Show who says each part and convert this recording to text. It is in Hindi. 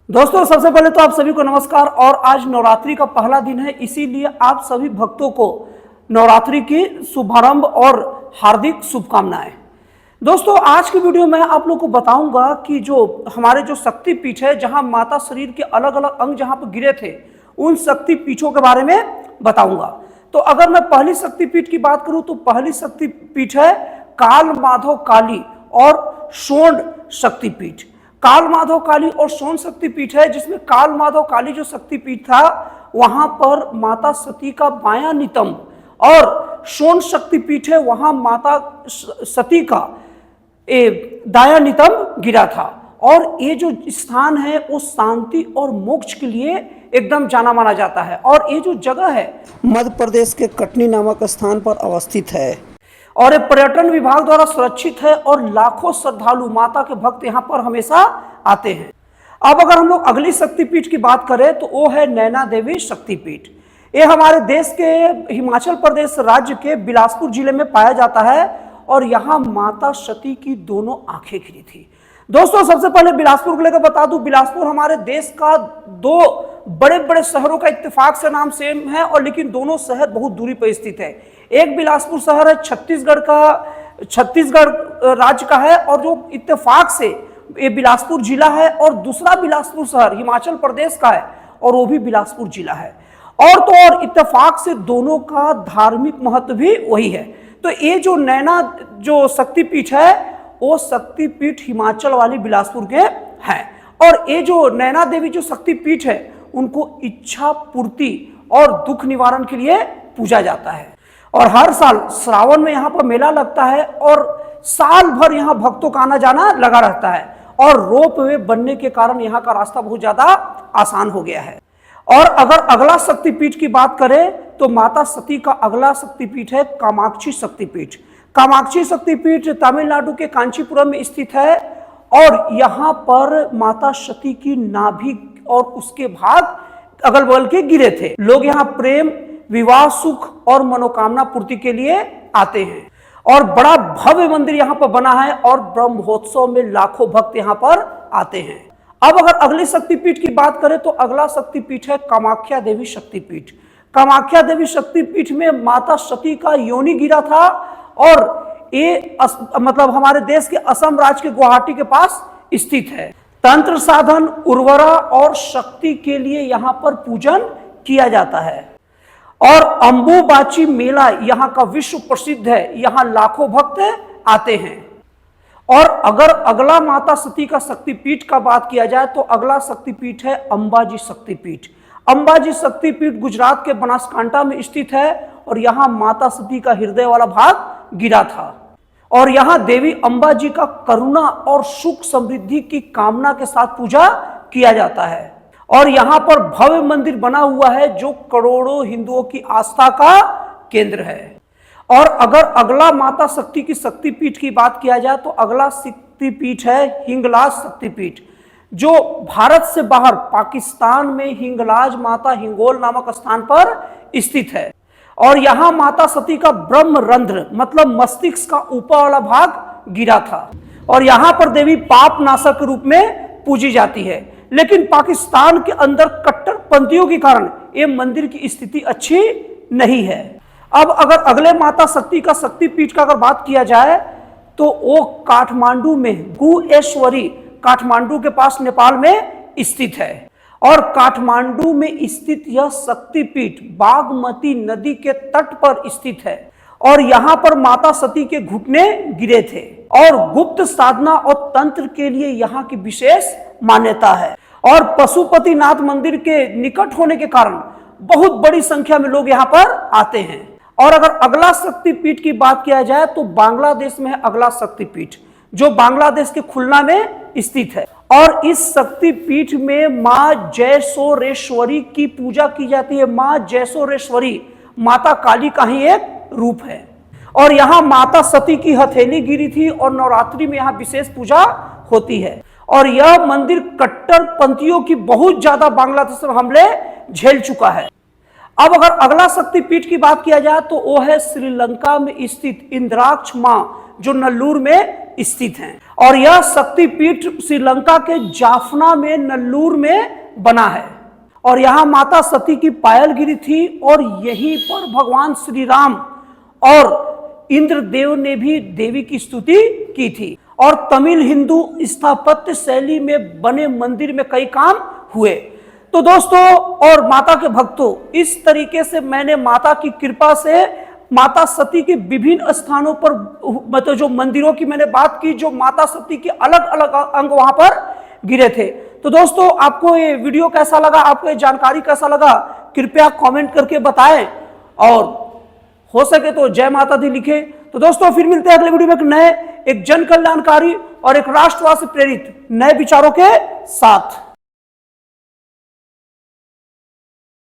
Speaker 1: दोस्तों सबसे पहले तो आप सभी को नमस्कार। और आज नवरात्रि का पहला दिन है, इसीलिए आप सभी भक्तों को नवरात्रि की शुभारंभ और हार्दिक शुभकामनाएं। दोस्तों आज की वीडियो में आप लोग को बताऊंगा कि जो हमारे जो शक्ति पीठ है, जहां माता शरीर के अलग अलग अंग जहां पर गिरे थे, उन शक्ति पीठों के बारे में बताऊंगा। तो अगर मैं पहली शक्तिपीठ की बात करूं तो पहली शक्तिपीठ है काल माधव काली और सोंड शक्तिपीठ। काल माधव काली और सोंड शक्तिपीठ है, जिसमें काल माधव काली जो शक्तिपीठ था वहां पर माता सती का बायां नितंब, और सोंड शक्तिपीठ है वहां माता सती का दायां नितंब गिरा था। और ये जो स्थान है वो शांति और मोक्ष के लिए एकदम जाना माना जाता है। और ये जो जगह है मध्य प्रदेश के कटनी नामक स्थान पर अवस्थित है और ये पर्यटन विभाग द्वारा सुरक्षित है और लाखों श्रद्धालु माता के भक्त यहाँ पर हमेशा आते हैं। अब अगर हम लोग अगली शक्तिपीठ की बात करें तो वो है नैना देवी शक्तिपीठ। ये हमारे देश के हिमाचल प्रदेश राज्य के बिलासपुर जिले में पाया जाता है और यहाँ माता सती की दोनों आंखें गिरी थी। दोस्तों सबसे पहले बिलासपुर को लेकर बता दूं, बिलासपुर हमारे देश का दो बड़े बड़े शहरों का इत्तेफाक से नाम सेम है, और लेकिन दोनों शहर बहुत दूरी पर स्थित है। एक बिलासपुर शहर है छत्तीसगढ़ राज्य का है, और जो इत्तेफाक से ये बिलासपुर जिला है, और दूसरा बिलासपुर शहर हिमाचल प्रदेश का है और वो भी बिलासपुर जिला है। और तो और इत्तेफाक से दोनों का धार्मिक महत्व भी वही है। तो ये जो नैना जो शक्तिपीठ है वो शक्तिपीठ हिमाचल वाली बिलासपुर के हैं। और ये जो नैना देवी जो शक्तिपीठ है उनको इच्छा पूर्ति और दुख निवारण के लिए पूजा जाता है। और हर साल श्रावण में यहाँ पर मेला लगता है और साल भर यहाँ भक्तों का आना जाना लगा रहता है। और रोप वे बनने के कारण यहाँ का रास्ता बहुत ज्यादा आसान हो गया है। और अगर अगला शक्तिपीठ की बात करें तो माता सती का अगला शक्तिपीठ है कामाक्षी शक्तिपीठ। कामाक्षी शक्तिपीठ तमिलनाडु के कांचीपुरम में स्थित है और यहाँ पर माता सती की नाभि और उसके भाग अगल बगल के गिरे थे। लोग यहाँ प्रेम, विवाह, सुख और मनोकामना पूर्ति के लिए आते हैं। और बड़ा भव्य मंदिर यहाँ पर बना है और ब्रह्मोत्सव में लाखों भक्त यहाँ पर आते हैं। अब अगर अगली शक्तिपीठ की बात करें तो अगला शक्तिपीठ है कामाख्या देवी शक्तिपीठ। कामाख्या देवी शक्तिपीठ में माता सती का योनि गिरा था और ये मतलब हमारे देश के असम राज्य के गुवाहाटी के पास स्थित है। तंत्र साधन, उर्वरा और शक्ति के लिए यहाँ पर पूजन किया जाता है। और अंबुबाची मेला यहाँ का विश्व प्रसिद्ध है, यहाँ लाखों भक्त आते हैं। और अगर अगला माता सती का शक्तिपीठ का बात किया जाए तो अगला शक्तिपीठ है अंबाजी शक्तिपीठ। अंबाजी शक्तिपीठ गुजरात के बनासकांठा में स्थित है और यहाँ माता सती का हृदय वाला भाग गिरा था। और यहाँ देवी अंबाजी का करुणा और सुख समृद्धि की कामना के साथ पूजा किया जाता है। और यहाँ पर भव्य मंदिर बना हुआ है जो करोड़ों हिंदुओं की आस्था का केंद्र है। और अगर अगला माता शक्ति की शक्तिपीठ की बात किया जाए तो अगला शक्तिपीठ है हिंगलाज शक्तिपीठ, जो भारत से बाहर पाकिस्तान में हिंगलाज माता हिंगोल नामक स्थान पर स्थित है। और यहाँ माता सती का ब्रह्मरंध्र मतलब मस्तिष्क का ऊपर वाला भाग गिरा था और यहाँ पर देवी पाप नाशक के रूप में पूजी जाती है। लेकिन पाकिस्तान के अंदर कट्टरपंथियों के कारण ये मंदिर की स्थिति अच्छी नहीं है। अब अगर अगले माता शक्ति का शक्तिपीठ का अगर बात किया जाए तो वो काठमांडू में गुहेश्वरी, काठमांडू के पास नेपाल में स्थित है। और काठमांडू में स्थित यह शक्तिपीठ बागमती नदी के तट पर स्थित है और यहाँ पर माता सती के घुटने गिरे थे। और गुप्त साधना और तंत्र के लिए यहाँ की विशेष मान्यता है। और पशुपतिनाथ मंदिर के निकट होने के कारण बहुत बड़ी संख्या में लोग यहाँ पर आते हैं। और अगर अगला शक्तिपीठ की बात किया जाए तो बांग्लादेश में है अगला शक्तिपीठ, जो बांग्लादेश के खुलना में स्थित है। और इस शक्तिपीठ में मां जयसोरेश्वरी की पूजा की जाती है। मां जयसोरेश्वरी माता काली का ही एक रूप है। और यहाँ माता सती की हथेली गिरी थी और नवरात्रि में यहाँ विशेष पूजा होती है। और यह मंदिर कट्टरपंथियों की बहुत ज्यादा बांग्लादेश में हमले झेल चुका है। अब अगर अगला शक्तिपीठ की बात किया जाए तो वो है श्रीलंका में स्थित इंद्राक्ष मां, जो नल्लूर में स्थित है। और यह शक्तिपीठ श्रीलंका के जाफना में नल्लूर में बना है। और यहां माता सती की पायल गिरी थी और यहीं पर भगवान श्री राम और इंद्रदेव ने भी देवी की स्तुति की थी। और तमिल हिंदू स्थापत्य शैली में बने मंदिर में कई काम हुए। तो दोस्तों और माता के भक्तों, इस तरीके से मैंने माता की कृपा से माता सती के विभिन्न स्थानों पर, मतलब जो मंदिरों की मैंने बात की, जो माता सती के अलग अलग अंग वहां पर गिरे थे। तो दोस्तों आपको ये वीडियो कैसा लगा, आपको ये जानकारी कैसा लगा, कृपया कमेंट करके बताएं और हो सके तो जय माता दी लिखे। तो दोस्तों फिर मिलते हैं अगले वीडियो में एक जन कल्याणकारी और एक राष्ट्रवाद से प्रेरित नए विचारों के साथ।